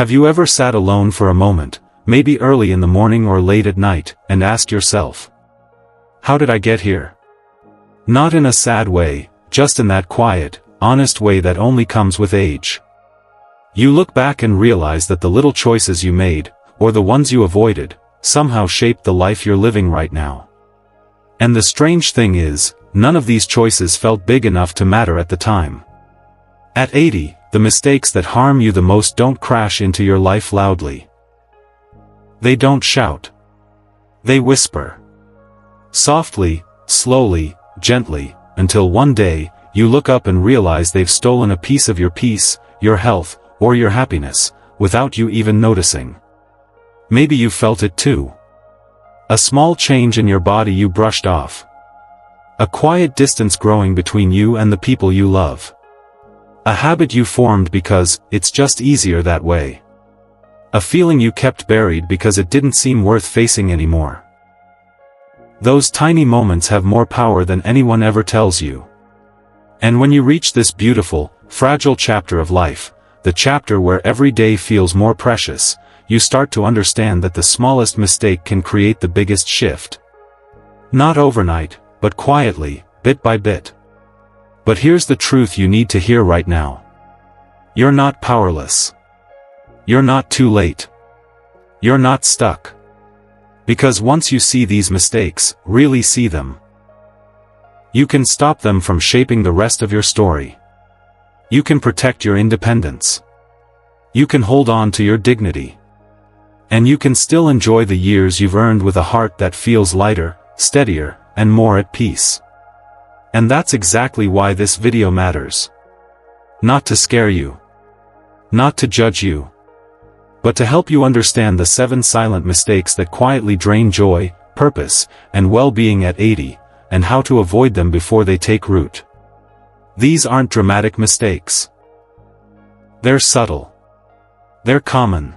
Have you ever sat alone for a moment, maybe early in the morning or late at night, and asked yourself, how did I get here? Not in a sad way, just in that quiet, honest way that only comes with age. You look back and realize that the little choices you made, or the ones you avoided, somehow shaped the life you're living right now. And the strange thing is, none of these choices felt big enough to matter at the time. At 80, the mistakes that harm you the most don't crash into your life loudly. They don't shout. They whisper. Softly, slowly, gently, until one day, you look up and realize they've stolen a piece of your peace, your health, or your happiness, without you even noticing. Maybe you felt it too. A small change in your body you brushed off. A quiet distance growing between you and the people you love. A habit you formed because it's just easier that way. A feeling you kept buried because it didn't seem worth facing anymore. Those tiny moments have more power than anyone ever tells you. And when you reach this beautiful, fragile chapter of life, the chapter where every day feels more precious, you start to understand that the smallest mistake can create the biggest shift. Not overnight, but quietly, bit by bit. But here's the truth you need to hear right now. You're not powerless. You're not too late. You're not stuck. Because once you see these mistakes, really see them, you can stop them from shaping the rest of your story. You can protect your independence. You can hold on to your dignity. And you can still enjoy the years you've earned with a heart that feels lighter, steadier, and more at peace. And that's exactly why this video matters. Not to scare you. Not to judge you. But to help you understand the 7 silent mistakes that quietly drain joy, purpose, and well-being at 80, and how to avoid them before they take root. These aren't dramatic mistakes. They're subtle. They're common.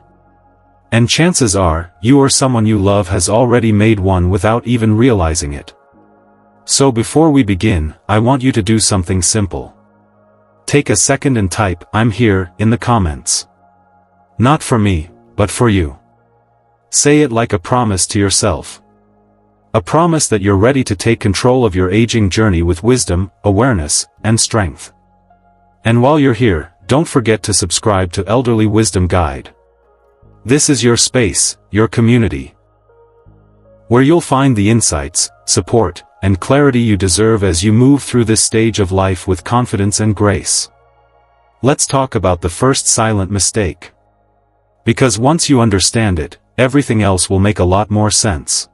And chances are, you or someone you love has already made one without even realizing it. So before we begin, I want you to do something simple. Take a second and type, "I'm here," in the comments. Not for me, but for you. Say it like a promise to yourself. A promise that you're ready to take control of your aging journey with wisdom, awareness, and strength. And while you're here, don't forget to subscribe to Elderly Wisdom Guide. This is your space, your community, where you'll find the insights, support, and clarity you deserve as you move through this stage of life with confidence and grace. Let's talk about the first silent mistake. Because once you understand it, everything else will make a lot more sense.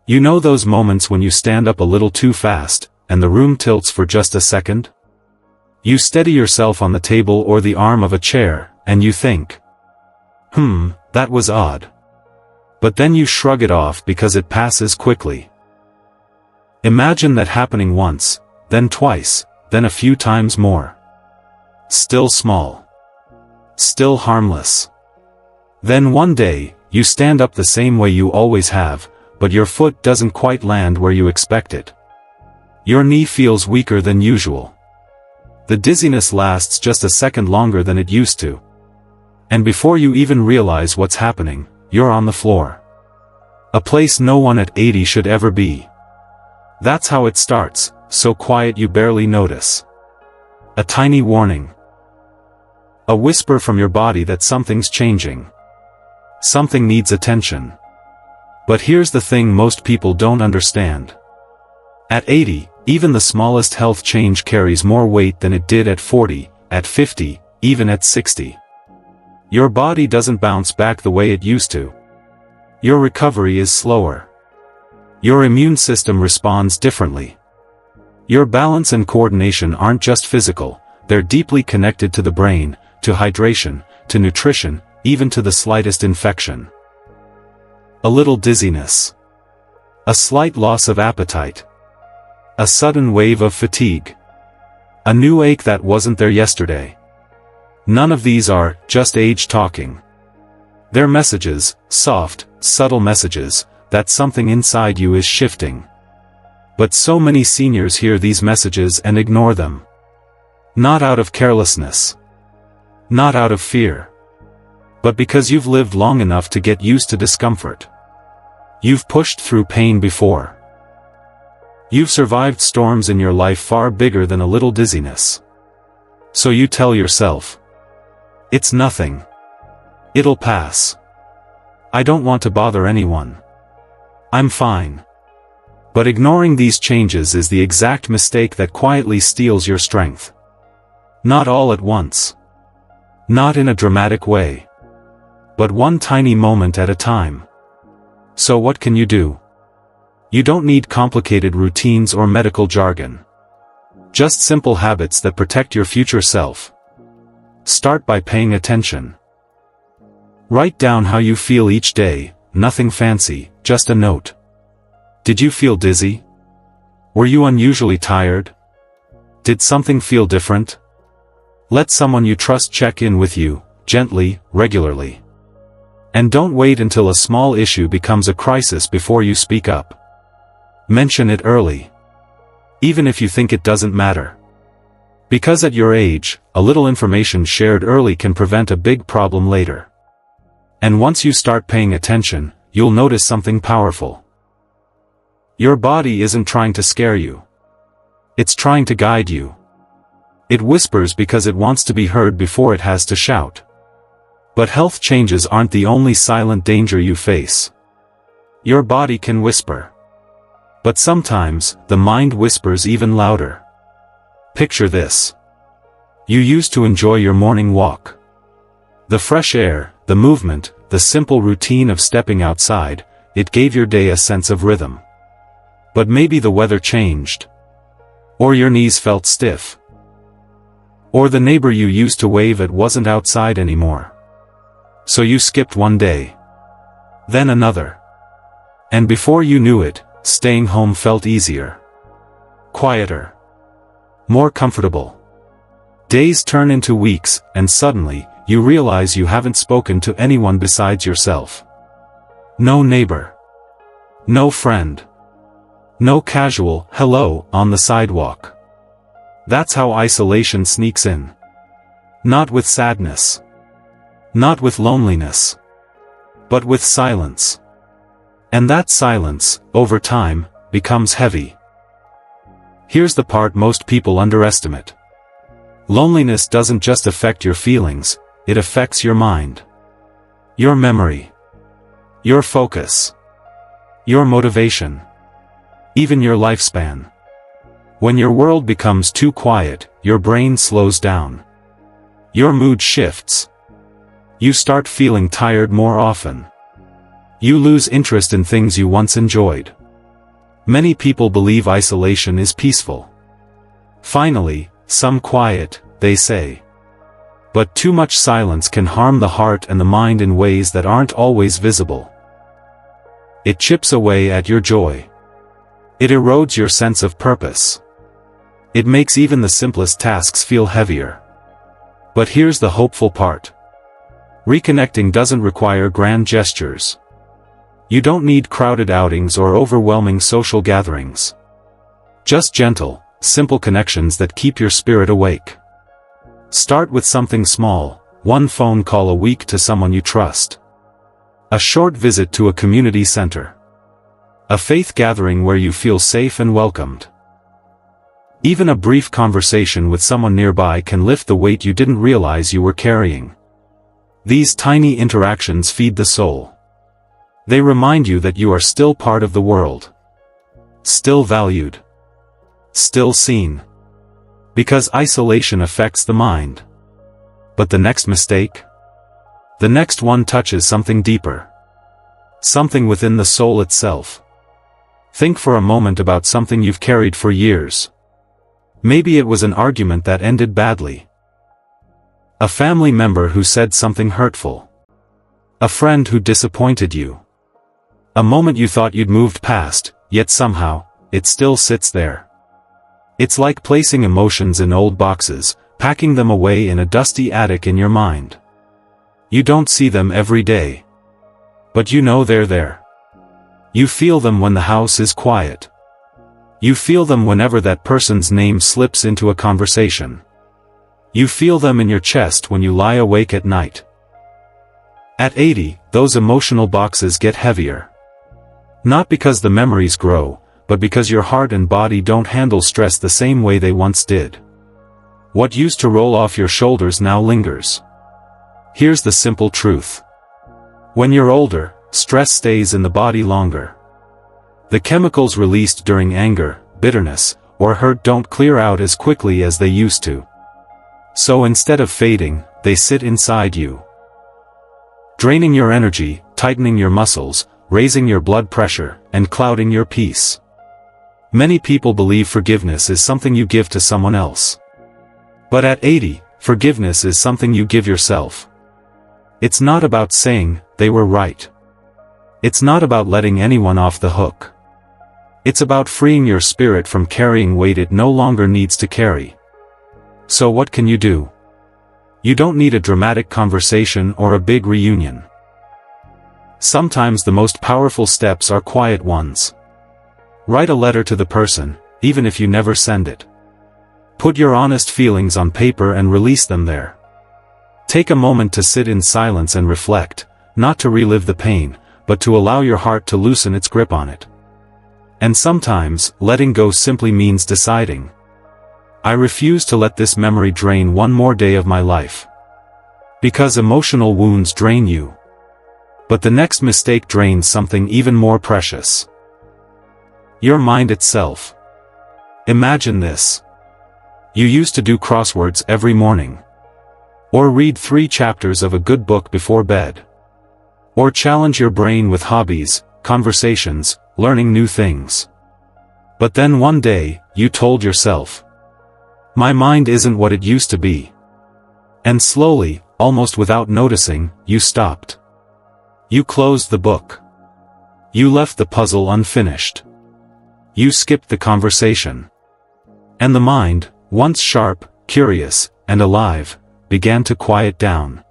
You know those moments when you stand up a little too fast, and the room tilts for just a second? You steady yourself on the table or the arm of a chair, and you think, that was odd. But then you shrug it off because it passes quickly. Imagine that happening once, then twice, then a few times more. Still small. Still harmless. Then one day, you stand up the same way you always have, but your foot doesn't quite land where you expect it. Your knee feels weaker than usual. The dizziness lasts just a second longer than it used to. And before you even realize what's happening, you're on the floor. A place no one at 80 should ever be. That's how it starts, so quiet you barely notice. A tiny warning. A whisper from your body that something's changing. Something needs attention. But here's the thing most people don't understand. At 80, even the smallest health change carries more weight than it did at 40, at 50, even at 60. Your body doesn't bounce back the way it used to. Your recovery is slower. Your immune system responds differently. Your balance and coordination aren't just physical, they're deeply connected to the brain, to hydration, to nutrition, even to the slightest infection. A little dizziness. A slight loss of appetite. A sudden wave of fatigue. A new ache that wasn't there yesterday. None of these are just age talking. They're messages, soft, subtle messages, that something inside you is shifting. But so many seniors hear these messages and ignore them. Not out of carelessness. Not out of fear. but because you've lived long enough to get used to discomfort. You've pushed through pain before. You've survived storms in your life far bigger than a little dizziness. So you tell yourself, it's nothing. It'll pass. I don't want to bother anyone. I'm fine. But ignoring these changes is the exact mistake that quietly steals your strength. Not all at once. Not in a dramatic way. But one tiny moment at a time. So what can you do? You don't need complicated routines or medical jargon. Just simple habits that protect your future self. Start by paying attention. Write down how you feel each day, nothing fancy, just a note. Did you feel dizzy? Were you unusually tired? Did something feel different? Let someone you trust check in with you, gently, regularly. And don't wait until a small issue becomes a crisis before you speak up. Mention it early. Even if you think it doesn't matter. Because at your age, a little information shared early can prevent a big problem later. And once you start paying attention, you'll notice something powerful. Your body isn't trying to scare you. It's trying to guide you. It whispers because it wants to be heard before it has to shout. But health changes aren't the only silent danger you face. Your body can whisper. But sometimes, the mind whispers even louder. Picture this. You used to enjoy your morning walk. The fresh air, the movement, the simple routine of stepping outside, it gave your day a sense of rhythm. But maybe the weather changed. Or your knees felt stiff. Or the neighbor you used to wave at wasn't outside anymore. So you skipped one day. Then another. And before you knew it, staying home felt easier. Quieter. More comfortable. Days turn into weeks, and suddenly, you realize you haven't spoken to anyone besides yourself. No neighbor. No friend. No casual hello on the sidewalk. That's how isolation sneaks in. Not with sadness. Not with loneliness. But with silence. And that silence, over time, becomes heavy. Here's the part most people underestimate. Loneliness doesn't just affect your feelings, it affects your mind. Your memory. Your focus. Your motivation. Even your lifespan. When your world becomes too quiet, your brain slows down. Your mood shifts. You start feeling tired more often. You lose interest in things you once enjoyed. Many people believe isolation is peaceful. Finally, some quiet, they say. But too much silence can harm the heart and the mind in ways that aren't always visible. It chips away at your joy. It erodes your sense of purpose. It makes even the simplest tasks feel heavier. But here's the hopeful part. Reconnecting doesn't require grand gestures. You don't need crowded outings or overwhelming social gatherings. Just gentle, simple connections that keep your spirit awake. Start with something small, one phone call a week to someone you trust. A short visit to a community center. A faith gathering where you feel safe and welcomed. Even a brief conversation with someone nearby can lift the weight you didn't realize you were carrying. These tiny interactions feed the soul. They remind you that you are still part of the world. Still valued. Still seen. Because isolation affects the mind. But the next mistake? The next one touches something deeper. Something within the soul itself. Think for a moment about something you've carried for years. Maybe it was an argument that ended badly. A family member who said something hurtful. A friend who disappointed you. A moment you thought you'd moved past, yet somehow, it still sits there. It's like placing emotions in old boxes, packing them away in a dusty attic in your mind. You don't see them every day. But you know they're there. You feel them when the house is quiet. You feel them whenever that person's name slips into a conversation. You feel them in your chest when you lie awake at night. At 80, those emotional boxes get heavier. Not because the memories grow, but because your heart and body don't handle stress the same way they once did. What used to roll off your shoulders now lingers. Here's the simple truth. When you're older, stress stays in the body longer. The chemicals released during anger, bitterness, or hurt don't clear out as quickly as they used to. So instead of fading, they sit inside you, draining your energy, tightening your muscles, raising your blood pressure, and clouding your peace. Many people believe forgiveness is something you give to someone else. But at 80, forgiveness is something you give yourself. It's not about saying, "They were right." It's not about letting anyone off the hook. It's about freeing your spirit from carrying weight it no longer needs to carry. So what can you do? You don't need a dramatic conversation or a big reunion. Sometimes the most powerful steps are quiet ones. Write a letter to the person, even if you never send it. Put your honest feelings on paper and release them there. Take a moment to sit in silence and reflect, not to relive the pain, but to allow your heart to loosen its grip on it. And sometimes, letting go simply means deciding, I refuse to let this memory drain one more day of my life. Because emotional wounds drain you. But the next mistake drains something even more precious. Your mind itself. Imagine this. You used to do crosswords every morning. Or read 3 chapters of a good book before bed. Or challenge your brain with hobbies, conversations, learning new things. But then one day, you told yourself, my mind isn't what it used to be. And slowly, almost without noticing, you stopped. You closed the book. You left the puzzle unfinished. You skipped the conversation. And the mind, once sharp, curious, and alive, began to quiet down.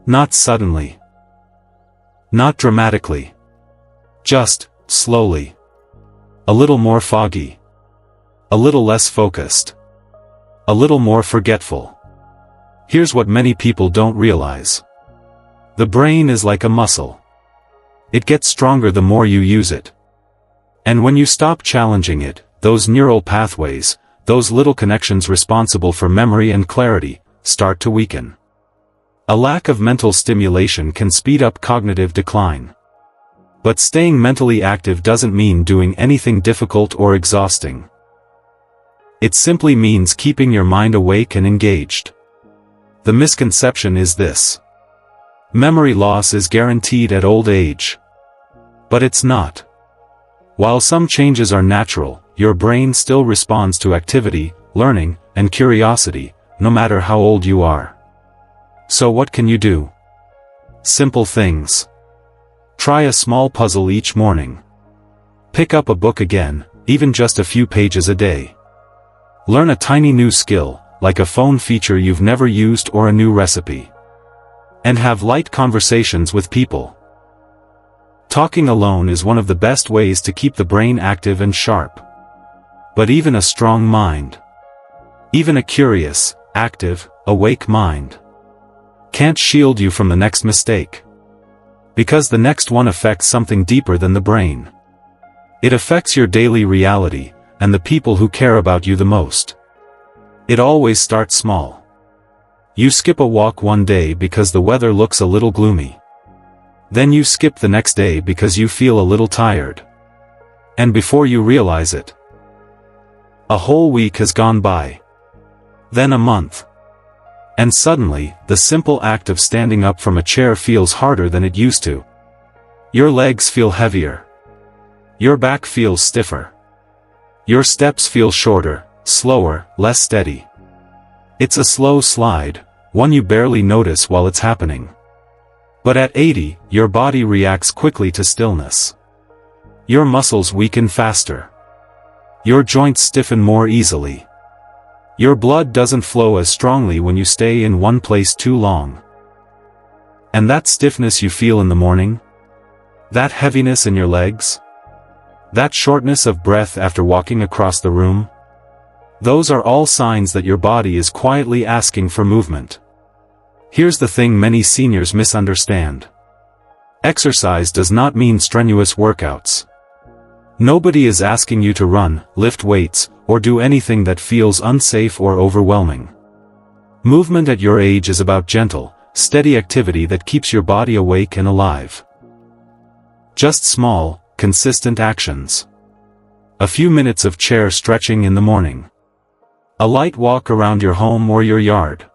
Not suddenly. Not dramatically. Just, slowly. A little more foggy. A little less focused. A little more forgetful. Here's what many people don't realize. The brain is like a muscle. It gets stronger the more you use it. And when you stop challenging it, those neural pathways, those little connections responsible for memory and clarity, start to weaken. A lack of mental stimulation can speed up cognitive decline. But staying mentally active doesn't mean doing anything difficult or exhausting. It simply means keeping your mind awake and engaged. The misconception is this. Memory loss is guaranteed at old age. But it's not. While some changes are natural, your brain still responds to activity, learning, and curiosity, no matter how old you are. So what can you do? Simple things. Try a small puzzle each morning. Pick up a book again, even just a few pages a day. Learn a tiny new skill, like a phone feature you've never used or a new recipe. And have light conversations with people. Talking alone is one of the best ways to keep the brain active and sharp. But even a strong mind, even a curious, active, awake mind, can't shield you from the next mistake. Because the next one affects something deeper than the brain. It affects your daily reality, and the people who care about you the most. It always starts small. You skip a walk one day because the weather looks a little gloomy. Then you skip the next day because you feel a little tired. And before you realize it, a whole week has gone by. Then a month. And suddenly, the simple act of standing up from a chair feels harder than it used to. Your legs feel heavier. Your back feels stiffer. Your steps feel shorter, slower, less steady. It's a slow slide, one you barely notice while it's happening. But at 80, your body reacts quickly to stillness. Your muscles weaken faster. Your joints stiffen more easily. Your blood doesn't flow as strongly when you stay in one place too long. And that stiffness you feel in the morning? That heaviness in your legs? That shortness of breath after walking across the room? Those are all signs that your body is quietly asking for movement. Here's the thing many seniors misunderstand. Exercise does not mean strenuous workouts. Nobody is asking you to run, lift weights, or do anything that feels unsafe or overwhelming. Movement at your age is about gentle, steady activity that keeps your body awake and alive. Just small, consistent actions. A few minutes of chair stretching in the morning. A light walk around your home or your yard.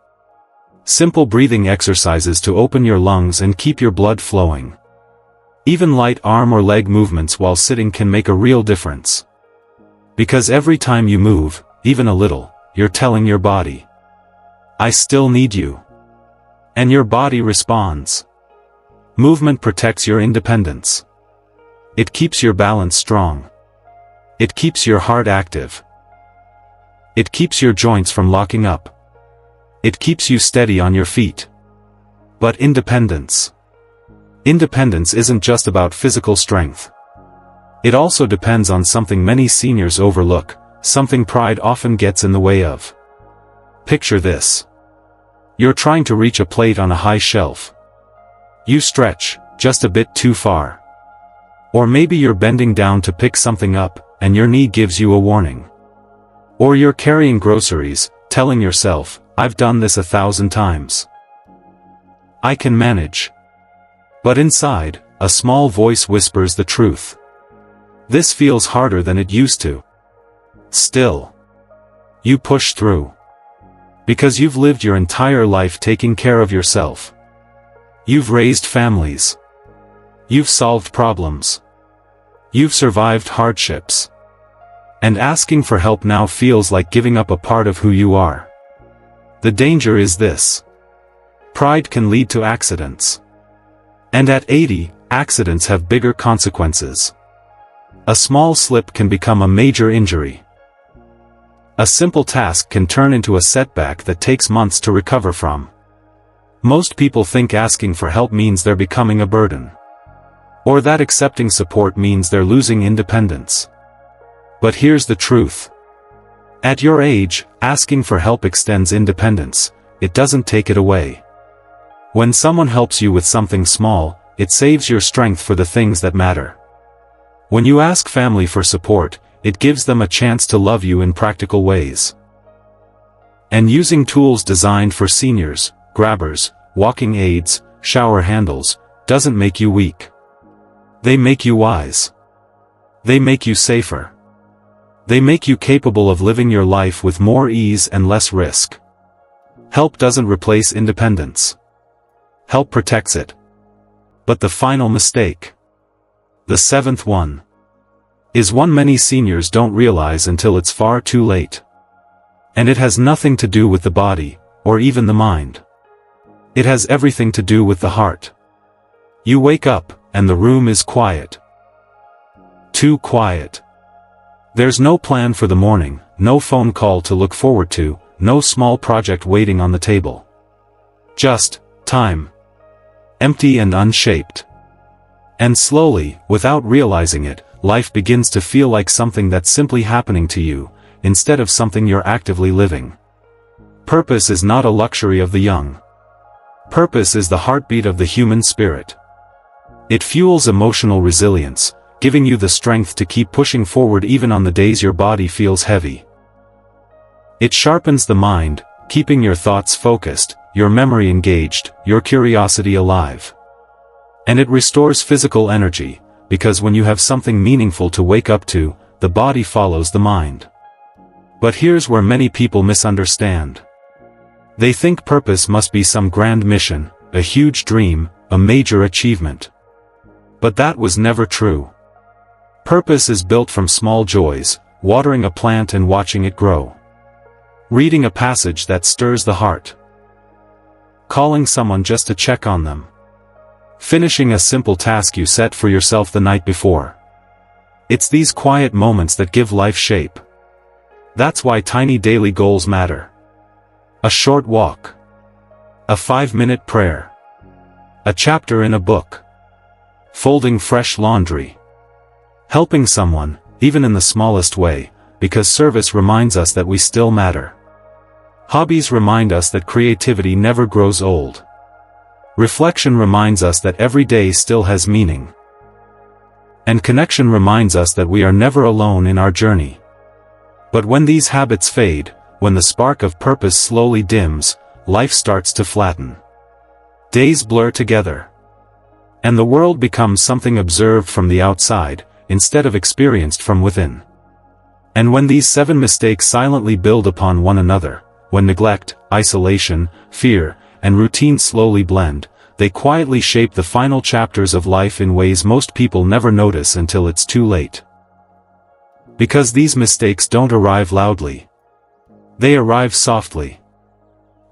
Simple breathing exercises to open your lungs and keep your blood flowing. Even light arm or leg movements while sitting can make a real difference. Because every time you move, even a little, you're telling your body, I still need you. And your body responds. Movement protects your independence. It keeps your balance strong. It keeps your heart active. It keeps your joints from locking up. It keeps you steady on your feet. But independence. Independence isn't just about physical strength. It also depends on something many seniors overlook, something pride often gets in the way of. Picture this. You're trying to reach a plate on a high shelf. You stretch, just a bit too far. Or maybe you're bending down to pick something up, and your knee gives you a warning. Or you're carrying groceries, telling yourself, I've done this 1,000 times. I can manage. But inside, a small voice whispers the truth. This feels harder than it used to. Still. You push through. Because you've lived your entire life taking care of yourself. You've raised families. You've solved problems. You've survived hardships. And asking for help now feels like giving up a part of who you are. The danger is this. Pride can lead to accidents. And at 80, accidents have bigger consequences. A small slip can become a major injury. A simple task can turn into a setback that takes months to recover from. Most people think asking for help means they're becoming a burden. Or that accepting support means they're losing independence. But here's the truth. At your age, asking for help extends independence, it doesn't take it away. When someone helps you with something small, it saves your strength for the things that matter. When you ask family for support, it gives them a chance to love you in practical ways. And using tools designed for seniors, grabbers, walking aids, shower handles, doesn't make you weak. They make you wise. They make you safer. They make you capable of living your life with more ease and less risk. Help doesn't replace independence. Help protects it. But the final mistake, the seventh one, is one many seniors don't realize until it's far too late. And it has nothing to do with the body, or even the mind. It has everything to do with the heart. You wake up, and the room is quiet. Too quiet. There's no plan for the morning, no phone call to look forward to, no small project waiting on the table. Just time. Empty and unshaped. And slowly, without realizing it, life begins to feel like something that's simply happening to you, instead of something you're actively living. Purpose is not a luxury of the young. Purpose is the heartbeat of the human spirit. It fuels emotional resilience, giving you the strength to keep pushing forward even on the days your body feels heavy. It sharpens the mind, keeping your thoughts focused, your memory engaged, your curiosity alive. And it restores physical energy, because when you have something meaningful to wake up to, the body follows the mind. But here's where many people misunderstand. They think purpose must be some grand mission, a huge dream, a major achievement. But that was never true. Purpose is built from small joys, watering a plant and watching it grow. Reading a passage that stirs the heart. Calling someone just to check on them. Finishing a simple task you set for yourself the night before. It's these quiet moments that give life shape. That's why tiny daily goals matter. A short walk. A 5-minute prayer. A chapter in a book. Folding fresh laundry. Helping someone, even in the smallest way, because service reminds us that we still matter. Hobbies remind us that creativity never grows old. Reflection reminds us that every day still has meaning. And connection reminds us that we are never alone in our journey. But when these habits fade, when the spark of purpose slowly dims, life starts to flatten. Days blur together. And the world becomes something observed from the outside, instead of experienced from within. And when these 7 mistakes silently build upon one another, when neglect, isolation, fear, and routine slowly blend, they quietly shape the final chapters of life in ways most people never notice until it's too late. Because these mistakes don't arrive loudly. They arrive softly.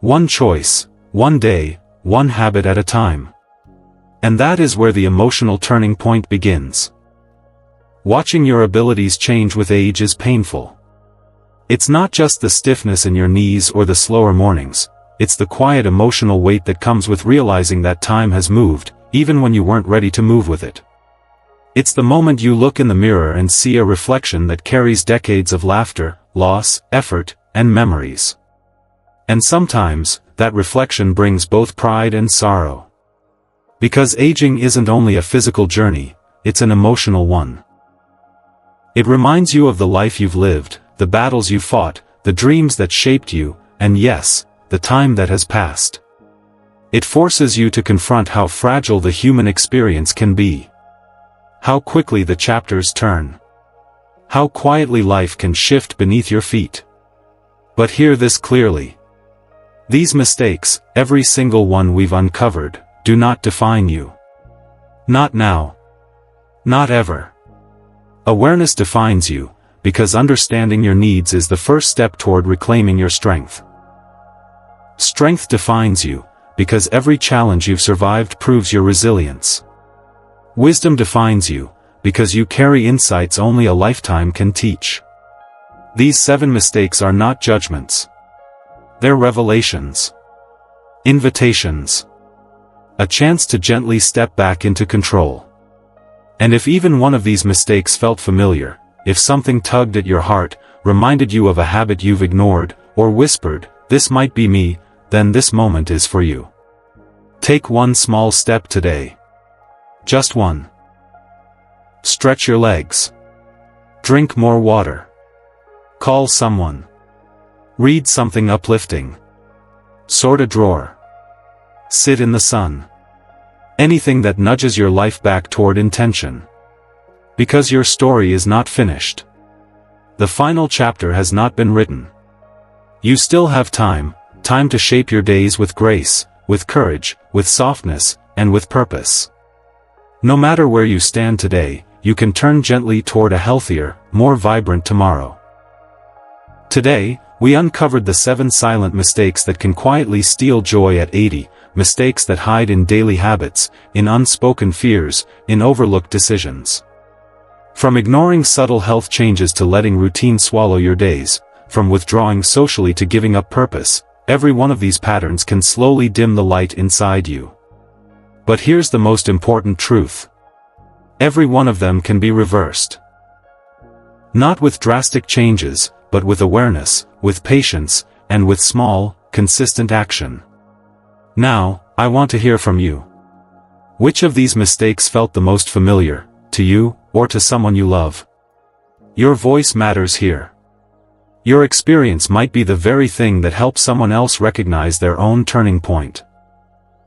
One choice, one day, one habit at a time. And that is where the emotional turning point begins. Watching your abilities change with age is painful. It's not just the stiffness in your knees or the slower mornings, it's the quiet emotional weight that comes with realizing that time has moved, even when you weren't ready to move with it. It's the moment you look in the mirror and see a reflection that carries decades of laughter, loss, effort, and memories. And sometimes, that reflection brings both pride and sorrow. Because aging isn't only a physical journey, it's an emotional one. It reminds you of the life you've lived, the battles you fought, the dreams that shaped you, and yes, the time that has passed. It forces you to confront how fragile the human experience can be. How quickly the chapters turn. How quietly life can shift beneath your feet. But hear this clearly. These mistakes, every single one we've uncovered, do not define you. Not now. Not ever. Awareness defines you, because understanding your needs is the first step toward reclaiming your strength. Strength defines you, because every challenge you've survived proves your resilience. Wisdom defines you, because you carry insights only a lifetime can teach. These 7 mistakes are not judgments. They're revelations. Invitations. A chance to gently step back into control. And if even one of these mistakes felt familiar, if something tugged at your heart, reminded you of a habit you've ignored, or whispered, "This might be me," then this moment is for you. Take one small step today. Just one. Stretch your legs. Drink more water. Call someone. Read something uplifting. Sort a drawer. Sit in the sun. Anything that nudges your life back toward intention. Because your story is not finished. The final chapter has not been written. You still have time to shape your days with grace, with courage, with softness, and with purpose. No matter where you stand today, you can turn gently toward a healthier, more vibrant tomorrow. Today, we uncovered the 7 silent mistakes that can quietly steal joy at 80, mistakes that hide in daily habits, in unspoken fears, in overlooked decisions. From ignoring subtle health changes to letting routine swallow your days, from withdrawing socially to giving up purpose, every one of these patterns can slowly dim the light inside you. But here's the most important truth. Every one of them can be reversed. Not with drastic changes, but with awareness, with patience, and with small, consistent action. Now, I want to hear from you. Which of these mistakes felt the most familiar, to you, or to someone you love? Your voice matters here. Your experience might be the very thing that helps someone else recognize their own turning point.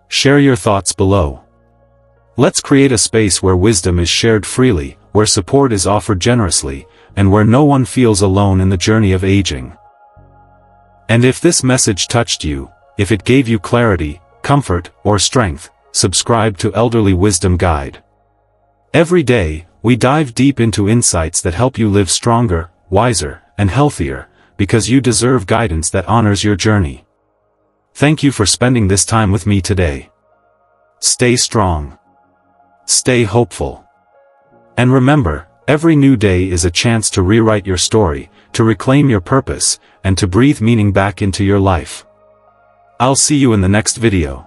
Share your thoughts below. Let's create a space where wisdom is shared freely, where support is offered generously, and where no one feels alone in the journey of aging. And if this message touched you, if it gave you clarity, comfort, or strength, subscribe to Elderly Wisdom Guide. Every day, we dive deep into insights that help you live stronger, wiser, and healthier, because you deserve guidance that honors your journey. Thank you for spending this time with me today. Stay strong. Stay hopeful. And remember, every new day is a chance to rewrite your story, to reclaim your purpose, and to breathe meaning back into your life. I'll see you in the next video.